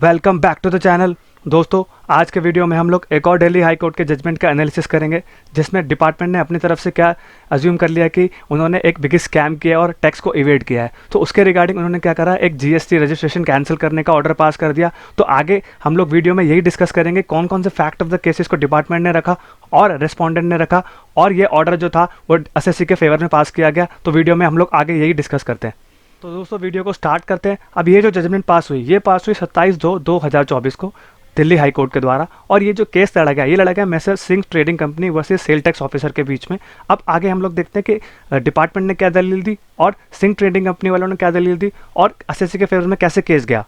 Welcome back to the channel. दोस्तों, आज के वीडियो में हम लोग एक और दिल्ली हाई कोर्ट के जजमेंट का एनालिसिस करेंगे, जिसमें डिपार्टमेंट ने अपनी तरफ से क्या अज्यूम कर लिया कि उन्होंने एक बिग स्कैम किया और टैक्स को इवेड किया है। तो उसके रिगार्डिंग उन्होंने क्या करा, एक जीएसटी रजिस्ट्रेशन कैंसिल करने का ऑर्डर पास कर दिया। तो आगे हम लोग वीडियो में यही डिस्कस करेंगे कौन कौन से फैक्ट ऑफ द केसेस को डिपार्टमेंट ने रखा और रेस्पॉन्डेंट ने रखा, और ये ऑर्डर जो था वो एसएससी के फेवर में पास किया गया। तो वीडियो में हम लोग आगे यही डिस्कस करते हैं। तो दोस्तों, वीडियो को स्टार्ट करते हैं। अब ये जो जजमेंट पास हुई, ये पास हुई 27/2/2024 को दिल्ली हाई कोर्ट के द्वारा। और ये जो केस लड़ा गया, ये लड़ा गया Maisar Singh trading company versus sale tax officer के बीच में। अब आगे हम लोग देखते हैं कि डिपार्टमेंट ने क्या दलील दी और सिंह ट्रेडिंग कंपनी वालों ने क्या दलील दी और एसएससी के फेवर में कैसे केस गया।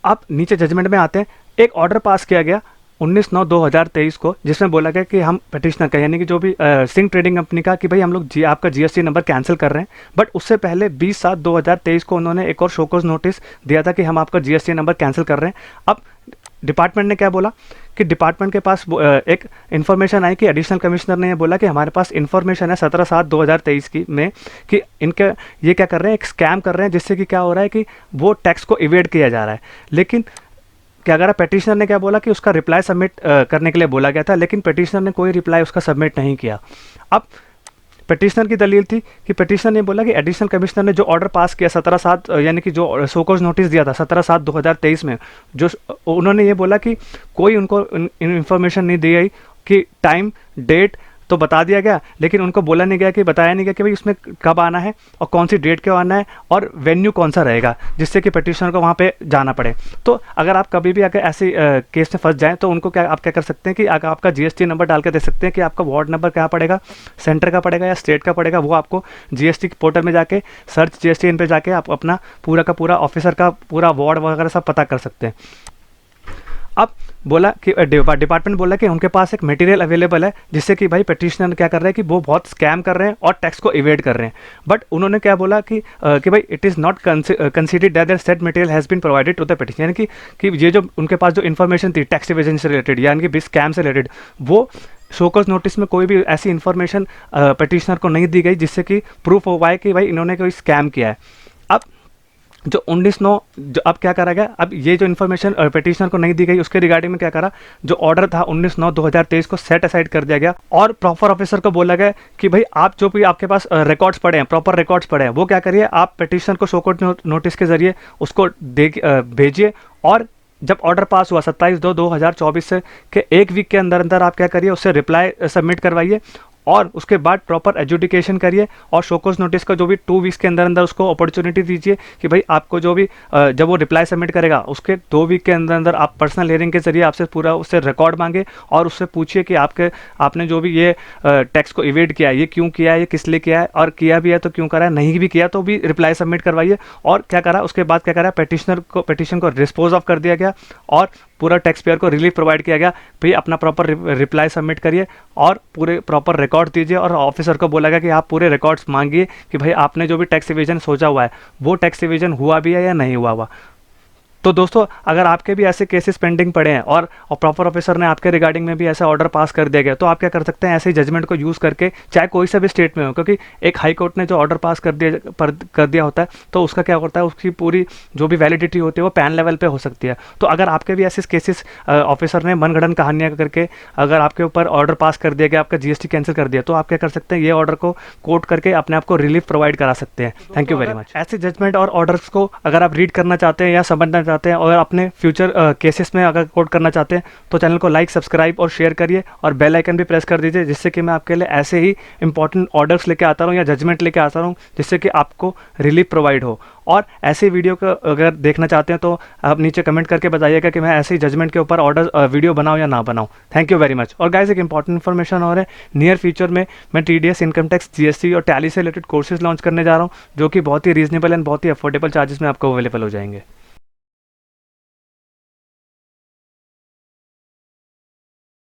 अब नीचे जजमेंट में आते हैं। एक ऑर्डर पास किया गया 19/9/2023 को, जिसमें बोला गया कि हम पिटिशनर का यानी कि जो भी सिंह ट्रेडिंग कंपनी का कि भाई हम लोग आपका जीएसटी नंबर कैंसिल कर रहे हैं। बट उससे पहले 20/7/2023 को उन्होंने एक और शोकॉज नोटिस दिया था कि हम आपका जीएसटी नंबर कैंसिल कर रहे हैं। अब डिपार्टमेंट ने क्या बोला कि डिपार्टमेंट के पास एक इन्फॉर्मेशन आई कि एडिशनल कमिश्नर ने ये बोला कि हमारे पास इन्फॉर्मेशन है 17/7/2023 की में कि इनके ये क्या कर रहे हैं, एक स्कैम कर रहे हैं, जिससे कि क्या हो रहा है कि वो टैक्स को इवेड किया जा रहा है। लेकिन क्या करा, पेटिशनर ने क्या बोला कि उसका रिप्लाई सबमिट करने के लिए बोला गया था, लेकिन पेटिशनर ने कोई रिप्लाई उसका सबमिट नहीं किया। अब पेटिशनर की दलील थी कि पेटिशनर ने बोला कि एडिशनल कमिश्नर ने जो ऑर्डर पास किया 17/7 यानी कि जो शोकॉज नोटिस दिया था 17/7/2023 में, जो उन्होंने ये बोला कि कोई उनको इन्फॉर्मेशन नहीं दी गई कि टाइम डेट तो बता दिया गया, लेकिन उनको बोला नहीं गया कि बताया नहीं गया कि भाई उसमें कब आना है और कौन सी डेट के आना है और वेन्यू कौन सा रहेगा, जिससे कि पिटिशनर को वहाँ पे जाना पड़े। तो अगर आप कभी भी अगर ऐसे केस में फंस जाएं तो उनको आप क्या कर सकते हैं कि अगर आपका जीएसटी नंबर डाल के दे सकते हैं कि आपका वार्ड नंबर क्या पड़ेगा, सेंटर का पड़ेगा या स्टेट का पड़ेगा। वो आपको जीएसटी पोर्टल में जाके सर्च जीएसटी इन पर जाके आप अपना पूरा का पूरा ऑफिसर का पूरा वार्ड वगैरह सब पता कर सकते हैं। अब बोला कि डिपार्टमेंट बोला कि उनके पास एक मटेरियल अवेलेबल है, जिससे कि भाई पिटिशनर क्या कर रहे हैं कि वो बहुत स्कैम कर रहे हैं और टैक्स को इवेड कर रहे हैं। बट उन्होंने क्या बोला कि भाई it is not considered that set material has been provided to the petition, यानी कि ये जो उनके पास जो इन्फॉर्मेशन थी टैक्स इवेजन से रिलेटेड यानी कि स्कैम से रिलेटेड, वो शोकॉज नोटिस में कोई भी ऐसी इन्फॉर्मेशन पिटिशनर को नहीं दी गई जिससे कि प्रूफ हो पाए कि भाई इन्होंने कोई स्कैम किया है। अब जो 19/9 जो अब क्या करा गया, अब ये जो इन्फॉर्मेशन पिटिशनर को नहीं दी गई उसके रिगार्डिंग में क्या करा, जो ऑर्डर था 19/9/2023 को सेट असाइड कर दिया गया और प्रॉपर ऑफिसर को बोला गया कि भाई आप जो भी आपके पास रिकॉर्ड्स पड़े हैं, प्रॉपर रिकॉर्ड्स पड़े हैं, वो क्या करिए, आप पिटिशनर को शोकॉज नोटिस के जरिए उसको भेजिए। और जब ऑर्डर पास हुआ 27/2/2024 से के एक वीक के अंदर अंदर आप क्या करिए, उससे रिप्लाई सबमिट करवाइए और उसके बाद प्रॉपर एजुडिकेशन करिए और शोकॉज नोटिस का जो भी 2 वीक्स के अंदर अंदर उसको अपॉर्चुनिटी दीजिए कि भाई आपको जो भी जब वो रिप्लाई सबमिट करेगा उसके 2 वीक के अंदर अंदर आप पर्सनल हियरिंग के जरिए आपसे पूरा उससे रिकॉर्ड मांगे और उससे पूछिए कि आपने जो भी ये टैक्स को इवेड किया है, ये क्यों किया है, ये किस लिए किया है, और किया भी है तो क्यों करा है, नहीं भी किया तो भी रिप्लाई सबमिट करवाइए। और क्या करा, उसके बाद क्या करा, पिटिशन को डिस्पोज ऑफ कर दिया गया और पूरा टैक्स पेयर को रिलीफ प्रोवाइड किया गया। भाई अपना प्रॉपर रिप्लाई सबमिट करिए और पूरे प्रॉपर रिकॉर्ड दीजिए और ऑफिसर को बोला गया कि आप पूरे रिकॉर्ड्स मांगिए कि भाई आपने जो भी टैक्स इवेजन सोचा हुआ है वो टैक्स इवेजन हुआ भी है या नहीं हुआ। तो दोस्तों, अगर आपके भी ऐसे केसेस पेंडिंग पड़े हैं और प्रॉपर ऑफिसर ने आपके रिगार्डिंग में भी ऐसा ऑर्डर पास कर दिया गया, तो आप क्या कर सकते हैं, ऐसे जजमेंट को यूज़ करके, चाहे कोई सा भी स्टेट में हो, क्योंकि एक हाई कोर्ट ने जो ऑर्डर पास कर दिया होता है तो उसका क्या होता है, उसकी पूरी जो भी वैलिडिटी होती है वो पैन लेवल पे हो सकती है। तो अगर आपके भी ऐसे केसेस ऑफिसर ने मनगढ़ंत कहानियाँ करके अगर आपके ऊपर ऑर्डर पास कर दिया गया, आपका जीएसटी कैंसिल कर दिया, तो आप क्या कर सकते हैं, ये ऑर्डर को कोर्ट करके अपने आप को रिलीफ प्रोवाइड करा सकते हैं। Thank you very much. ऐसे जजमेंट और ऑर्डर्स को अगर आप रीड करना चाहते हैं या समझना चाहते हैं और अपने फ्यूचर केसेस में अगर कोट करना चाहते हैं तो चैनल को लाइक, सब्सक्राइब और शेयर करिए और बेल आइकन भी प्रेस कर दीजिए, जिससे कि मैं आपके लिए ऐसे ही इंपॉर्टेंट ऑर्डर्स लेके आता रहूँ या जजमेंट लेके आता रहूँ, जिससे कि आपको रिलीफ प्रोवाइड हो। और ऐसे वीडियो को अगर देखना चाहते हैं तो आप नीचे कमेंट करके बताइएगा कि मैं ऐसे ही जजमेंट के ऊपर ऑर्डर वीडियो बनाऊँ या ना बनाऊँ। Thank you very much. और गाइस, एक इंपॉर्टेंट इन्फॉर्मेशन और है, नियर फ्यूचर में मैं TDS, इनकम टैक्स, GST और टैली से रिलेटेड कोर्सेज लॉन्च करने जा रहा हूँ, जो कि बहुत ही रीजनेबल एंड बहुत ही अफोर्डेबल चार्जेस में आपको अवेलेबल हो जाएंगे।